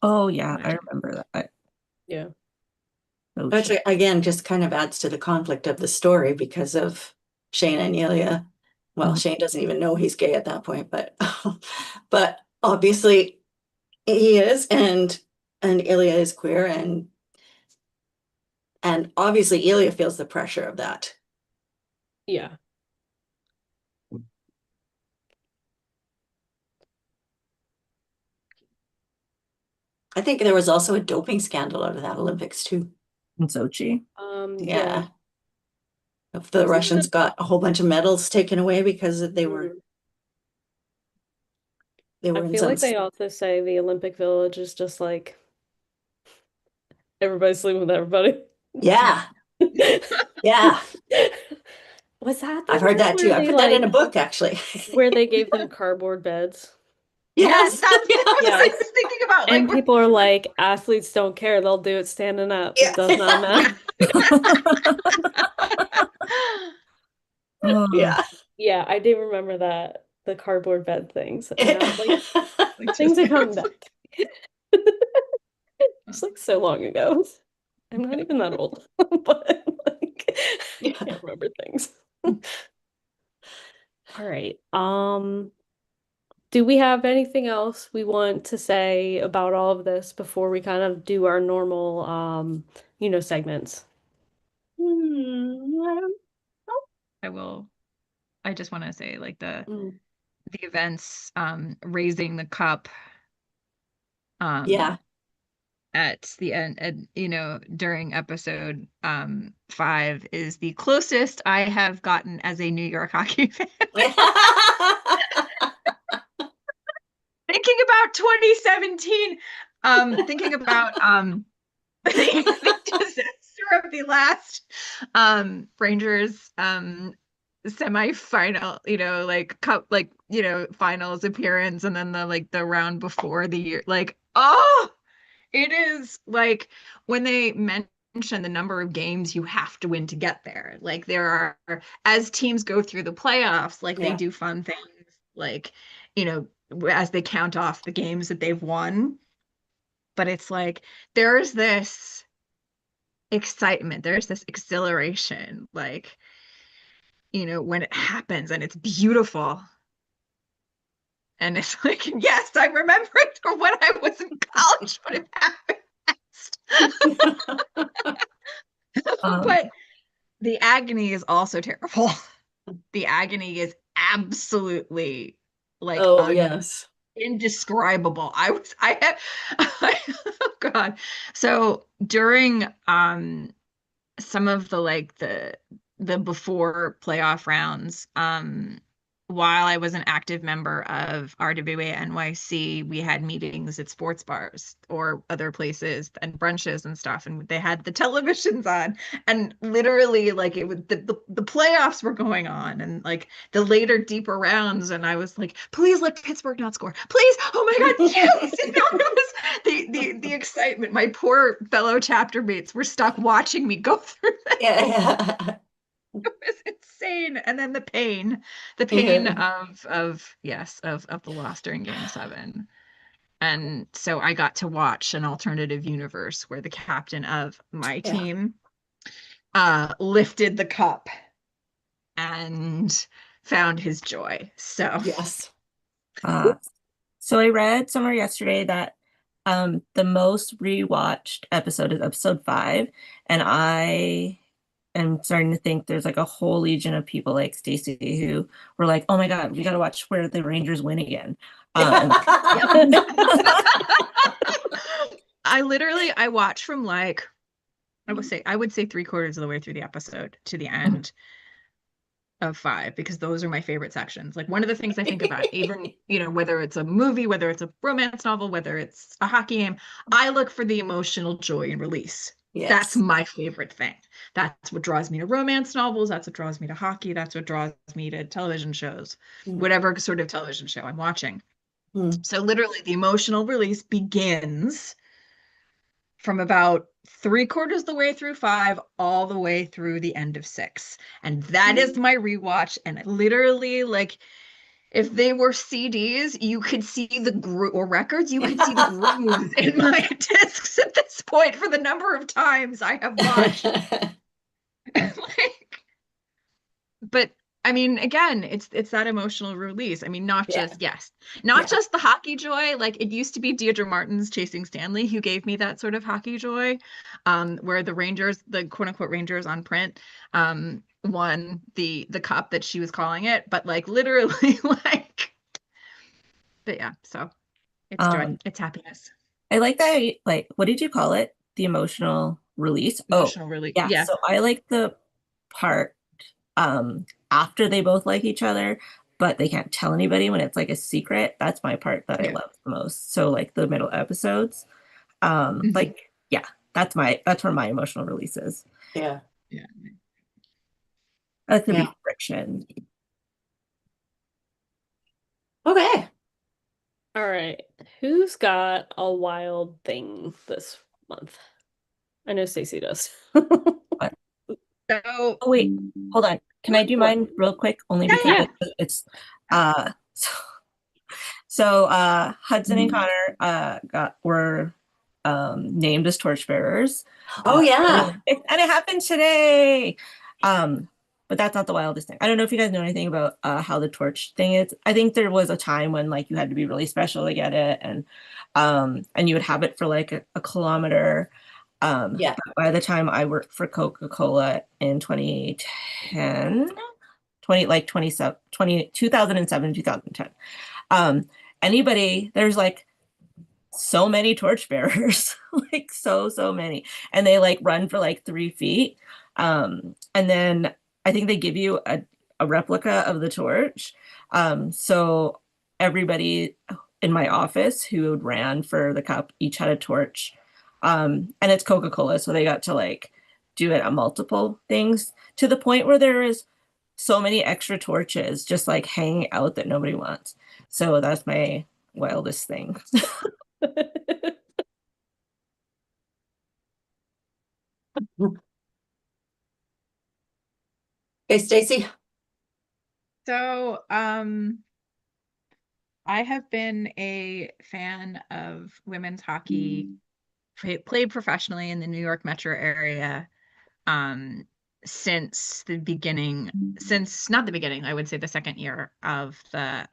Oh yeah, I remember that.
Yeah.
Which again just kind of adds to the conflict of the story because of Shane and Ilya. Well, Shane doesn't even know he's gay at that point, but but obviously he is, and Ilya is queer, and obviously Ilya feels the pressure of that.
Yeah.
I think there was also a doping scandal out of that Olympics too.
In Sochi.
Yeah. If the Russians got a whole bunch of medals taken away because they were
I
in
feel
some
like they also say the Olympic Village is just like everybody's sleeping with everybody.
Yeah. Yeah.
Was that the
I've heard
one
that too.
where
I
they
put that in a book actually.
where they gave them cardboard beds?
Yes.
That's what I
Yes.
was thinking about.
And people are like, athletes don't care. They'll do it standing up.
Yeah.
It does not matter.
Oh,
Yeah.
Yeah, I do remember that, the cardboard bed things. And I was like, things are coming back. It's like so long ago. I'm not even that old, but like I can't remember things. All right. Do we have anything else we want to say about all of this before we kind of do our normal segments?
I just want to say like the
Mm.
events raising the cup
Yeah.
at the end, and during episode 5 is the closest I have gotten as a New York hockey fan. Thinking about 2017, thinking about the disaster of the last Rangers semifinal, like cup, finals appearance, and then the round before the year. Like, oh, it is like when they mention the number of games you have to win to get there. Like there are, as teams go through the playoffs, like they do fun things, like, as they count off the games that they've won. But it's like there's this excitement, there's this exhilaration, like, when it happens and it's beautiful. And it's like, yes, I remember it from when I was in college, but it happened. But the agony is also terrible. The agony is absolutely like
yes.
indescribable. Oh God. So during some of the before playoff rounds, while I was an active member of RWA NYC, we had meetings at sports bars or other places and brunches and stuff, and they had the televisions on, and literally like it was the playoffs were going on, and like the later deeper rounds, and I was like, please let Pittsburgh not score, please, oh my God, yes. It was the excitement. My poor fellow chapter mates were stuck watching me go through that.
Yeah.
It was insane. And then the pain of the loss during Game 7. And so I got to watch an alternative universe where the captain of my team lifted the cup and found his joy. So
yes.
So I read somewhere yesterday that the most rewatched episode is episode 5, and I am starting to think there's like a whole legion of people like Stacey who were like, oh my God, we got to watch where the Rangers win again.
I watched from like, I would say 3/4 of the way through the episode to the end of 5, because those are my favorite sections. Like one of the things I think about, even, whether it's a movie, whether it's a romance novel, whether it's a hockey game, I look for the emotional joy and release. Yes. That's my favorite thing. That's what draws me to romance novels. That's what draws me to hockey. That's what draws me to television shows, whatever sort of television show I'm watching. So literally the emotional release begins from about 3/4 of the way through 5 all the way through the end of 6. And that is my rewatch. And literally, like, if they were CDs, you could see or records, you could see the grooves in my discs at this point for the number of times I have watched. But I mean, again, it's that emotional release. I mean, not just the hockey joy. Like it used to be Deirdre Martin's Chasing Stanley who gave me that sort of hockey joy, where the Rangers, the quote unquote Rangers on print, won the cup that she was calling it. But like literally, like, but yeah. So it's joy. It's happiness.
I like that. Like, what did you call it? The emotional release.
Emotional release.
Yeah. So I like the part after they both like each other, but they can't tell anybody when it's like a secret. That's my part that I love the most. So like the middle episodes, like, that's where my emotional release is.
Yeah.
That could be friction.
Okay.
All right. Who's got a wild thing this month? I know Stacey does.
Oh wait, hold on. Can I do mine real quick? Only because it's so Hudson and Connor were named as torchbearers.
Oh yeah.
And it happened today. But that's not the wildest thing. I don't know if you guys know anything about how the torch thing is. I think there was a time when like you had to be really special to get it, and you would have it for like a kilometer. But by the time I worked for Coca-Cola in 2007, 2010, there's like so many torchbearers, like so many, and they like run for like 3 feet. And then I think they give you a replica of the torch. So everybody in my office who ran for the cup each had a torch. And it's Coca-Cola, so they got to like do it on multiple things, to the point where there is so many extra torches just like hanging out that nobody wants. So that's my wildest thing.
Okay, Stacey.
So, I have been a fan of women's hockey, played professionally in the New York metro area, um, since the beginning, since not the beginning, I would say the second year of the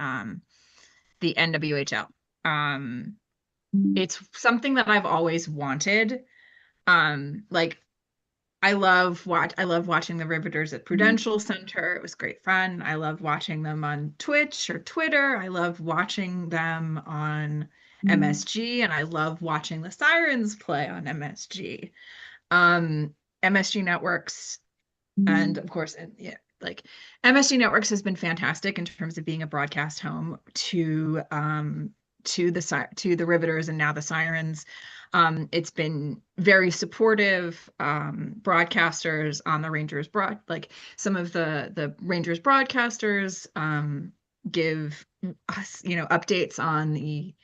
NWHL. It's something that I've always wanted. Like I love watching the Riveters at Prudential Center. It was great fun. I loved watching them on Twitch or Twitter. I loved watching them on MSG, and I love watching the Sirens play on MSG. MSG Networks, and of course, and yeah, like MSG Networks has been fantastic in terms of being a broadcast home to the Riveters and now the Sirens. It's been very supportive. Broadcasters on the Rangers like some of the Rangers broadcasters give us, updates on the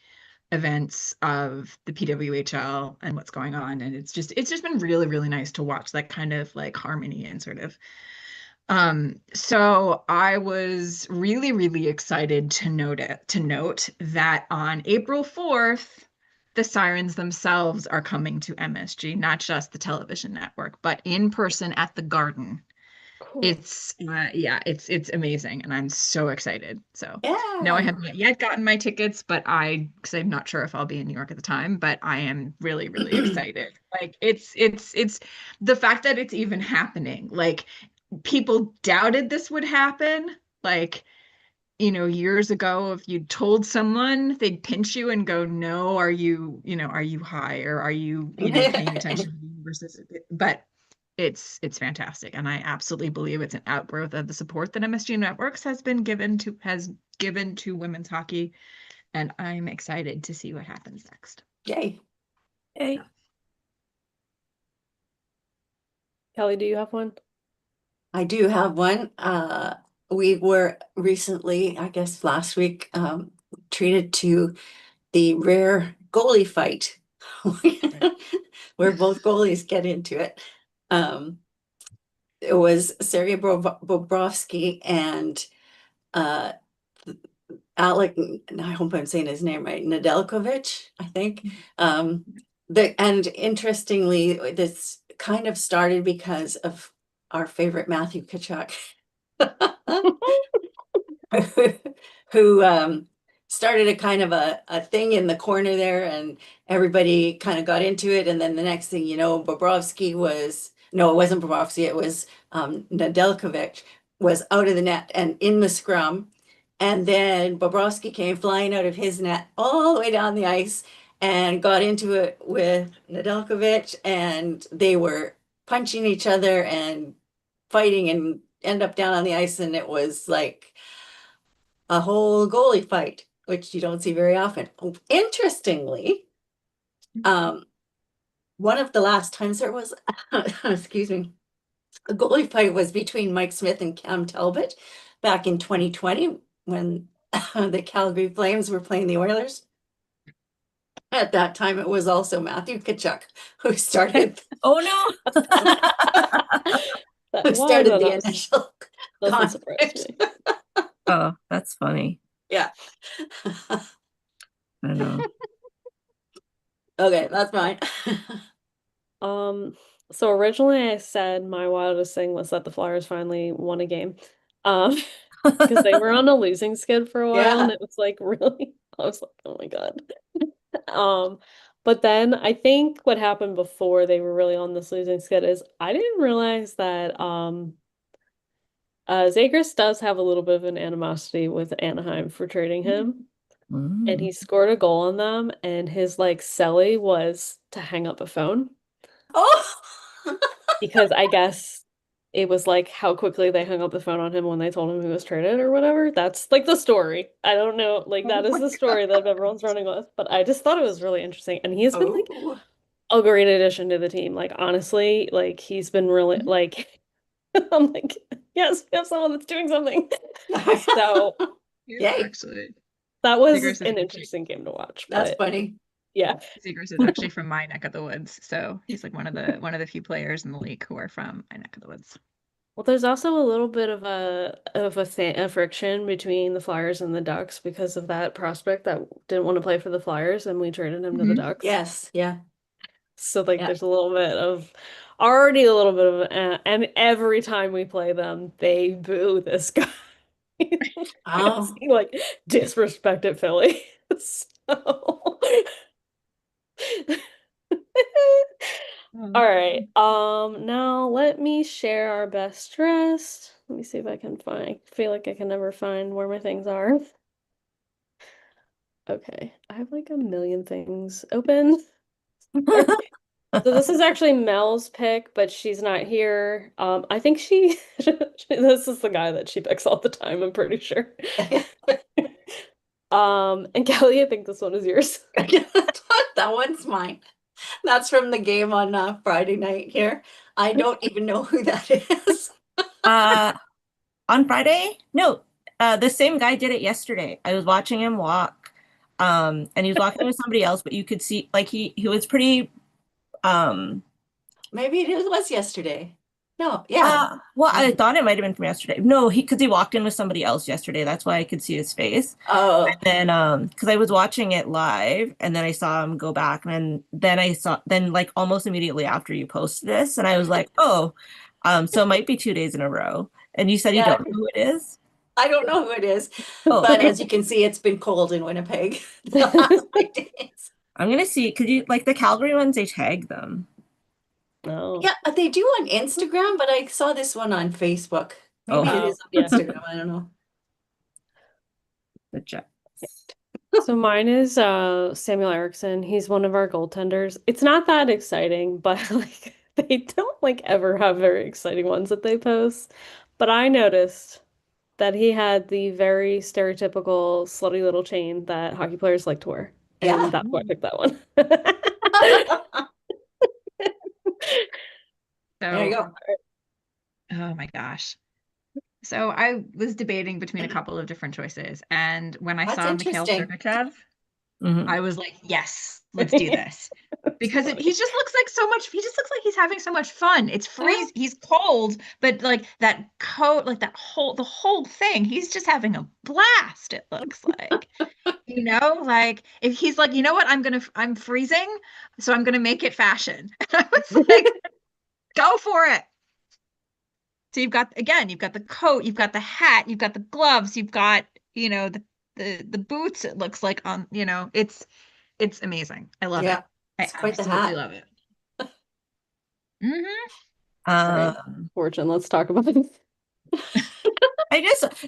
events of the PWHL and what's going on. And it's just been really, really nice to watch that kind of like harmony and sort of so I was really, really excited to note that on April 4th, the Sirens themselves are coming to MSG, not just the television network, but in person at the Garden.
Cool.
It's amazing, and I'm so excited. So no, I
Yeah.
have not yet gotten my tickets, but because I'm not sure if I'll be in New York at the time, but I am really, really excited. Like it's the fact that it's even happening. Like people doubted this would happen. Like, years ago, if you told someone, they'd pinch you and go, no, are you high or are you, paying attention to the universe? But it's fantastic. And I absolutely believe it's an outgrowth of the support that MSG Networks has given to women's hockey. And I'm excited to see what happens next.
Yay.
Hey.
Kelly, do you have one?
I do have one. We were recently, I guess last week, treated to the rare goalie fight where both goalies get into it. It was Sergei Bobrovsky and Alec, and I hope I'm saying his name right, Nedeljkovic, I think. And interestingly, this kind of started because of our favorite Matthew Tkachuk, who started a kind of a thing in the corner there, and everybody kind of got into it. And then the next thing you know, no, it wasn't Bobrovsky, it was Nedeljkovic was out of the net and in the scrum. And then Bobrovsky came flying out of his net all the way down the ice and got into it with Nedeljkovic, and they were punching each other and fighting and end up down on the ice, and it was like a whole goalie fight, which you don't see very often. Interestingly, one of the last times there was, excuse me, a goalie fight was between Mike Smith and Cam Talbot back in 2020 when the Calgary Flames were playing the Oilers. At that time, it was also Matthew Tkachuk who started.
Oh no.
Who started the initial
doesn't surprise me.
Oh, that's funny.
Yeah.
I don't know.
Okay, that's mine.
So originally I said my wildest thing was that the Flyers finally won a game. Because they were on a losing skid for a while, and it was like really, I was like, oh my God. But then I think what happened before they were really on this losing skid is I didn't realize that Zegras does have a little bit of an animosity with Anaheim for trading him. And he scored a goal on them, and his like celly was to hang up a phone.
Oh,
Because I guess it was like how quickly they hung up the phone on him when they told him he was traded or whatever. That's like the story. I don't know. Like that is the story that everyone's running with. But I just thought it was really interesting. And he's been like a great addition to the team. Like honestly, like he's been really like I'm like Yes, we have someone that's doing something. So
Yeah,
Yay.
actually.
that was
Seagrass is
an
actually-
interesting game to watch.
That's
But
funny.
yeah.
Seagrass is actually from my neck of the woods, so he's like one of the few players in the league who are from my neck of the woods.
Well, there's also a little bit of a friction between the Flyers and the Ducks because of that prospect that didn't want to play for the Flyers, and we traded him to the
Mhm.
Ducks.
Yes, yeah.
So like,
Yeah.
there's a little bit of already a little bit of, and every time we play them, they boo this guy.
Oh,
He like disrespected Philly. So. All right. Now let me share our best dressed. Let me see if I can find. I feel like I can never find where my things are. Okay. I have like a million things open. So this is actually Mel's pick, but she's not here. I think she this is the guy that she picks all the time, I'm pretty sure. And Kelly, I think this one is yours.
that one's mine. That's from the game on Friday night here. I don't even know who that is.
On Friday? No, the same guy did it yesterday. I was watching him walk, and he was walking with somebody else, but you could see like he was pretty
Maybe it was yesterday. No, yeah.
well, I thought it might have been from yesterday. No, because he walked in with somebody else yesterday. That's why I could see his face.
Oh,
And then because I was watching it live and then I saw him go back and then I saw then like almost immediately after you posted this and I was like, oh, so it might be 2 days in a row. And you said you
Yeah.
don't know who it is?
I don't know who it is,
Oh.
but as you can see, it's been cold in Winnipeg the last 5 days.
I'm gonna see, could you like the Calgary ones, they tag them.
No.
Yeah, they do on Instagram, but I saw this one on Facebook. Maybe
Oh.
it is on
Yeah.
Instagram. I don't know.
The Jets.
So mine is Samuel Erickson. He's one of our goaltenders. It's not that exciting, but like they don't like ever have very exciting ones that they post. But I noticed that he had the very stereotypical slutty little chain that hockey players like to wear.
Yeah.
And that's why I picked that one.
There you
So,
go.
oh my gosh. So I was debating between a couple of different choices, and when I
That's
saw Mikhail
interesting.
Sergachev,
Mhm.
I was like, yes, let's do this. Because he just looks like so much, he just looks like he's having so much fun. It's freeze, he's cold, but like that coat, like the whole thing, he's just having a blast, it looks like. Like if he's like, you know what, I'm freezing, so I'm gonna make it fashion. I was like, go for it. So you've got the coat, you've got the hat, you've got the gloves, you've got, the boots, it looks like on, it's amazing. I love
Yeah,
it. I
it's quite the
absolutely
hat.
love it. hmm
Right. Fortune, let's talk about it.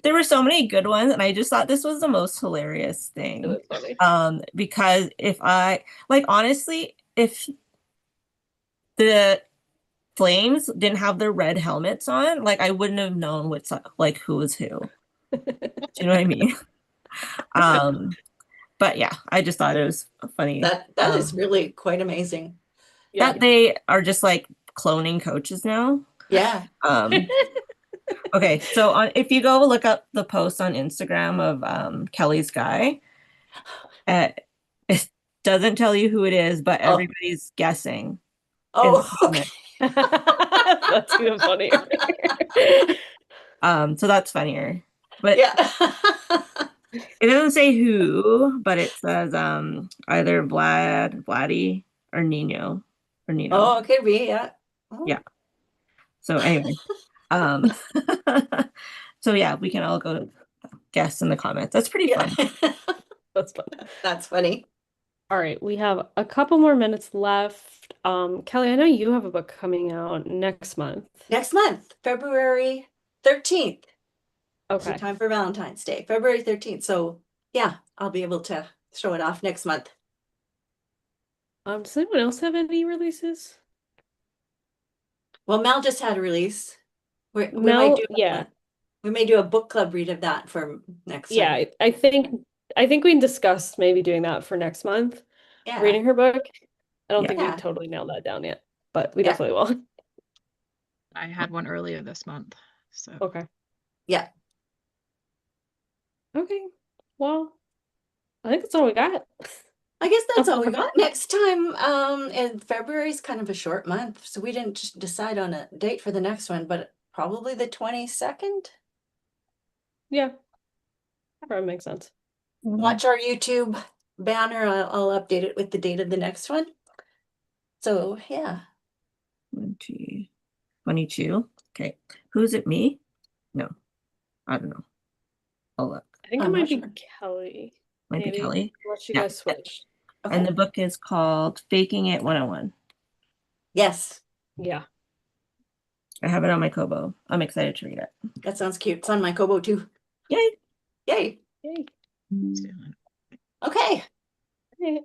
There were so many good ones, and I just thought this was the most hilarious
It
thing.
was funny.
Because if I like honestly, if the Flames didn't have their red helmets on, like I wouldn't have known what's like who was who. Do you know what I mean? But yeah, I just thought it was funny.
That is really quite amazing.
Yeah.
That they are just like cloning coaches now.
Yeah.
Okay, so if you go look up the post on Instagram of Kelly's guy, it doesn't tell you who it is, but
Oh.
everybody's guessing. in
Oh,
the
okay.
That's even funnier.
So that's funnier. But
Yeah.
it doesn't say who, but it says either Vladdy, or Nino.
Oh, it could be, yeah. Oh.
Yeah. So anyway. So yeah, we can all go guess in the comments. That's pretty
Yeah.
fun.
That's fun.
That's funny.
All right, we have a couple more minutes left. Kelly, I know you have a book coming out next month.
Next month, February 13th.
Okay.
So time for Valentine's Day, February 13th. So yeah, I'll be able to show it off next month.
Does anyone else have any releases?
Well, Mel just had a release. We
Mel,
might do
yeah.
we may do a book club read of that for next time.
Yeah, I think we can discuss maybe doing that for next month.
Yeah.
Reading her book. I don't think
Yeah.
we've totally nailed that down yet, but we
Yeah.
definitely will.
I had one earlier this month. So
Okay.
Yeah.
Okay. Well, I think that's all we got.
I guess that's all we got. Next time, in February is kind of a short month, so we didn't just decide on a date for the next one, but probably the 22nd.
Yeah. That probably makes sense.
Watch our YouTube banner. I'll update it with the date of the next one. So yeah.
22. Okay. Who's it, me? No, I don't know. I'll look.
I think it
I'm
might
not
be
sure.
Kelly.
Might be
Maybe.
Kelly.
Unless you
Yeah.
guys switched.
Okay.
And the book is called Faking It 101.
Yes,
Yeah.
I have it on my Kobo. I'm excited to read it.
that sounds cute. It's on my Kobo too.
Yay.
Yay.
Yay.
Okay.
Okay.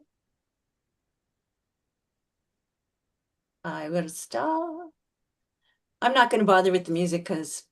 I will stop. I'm not going to bother with the music because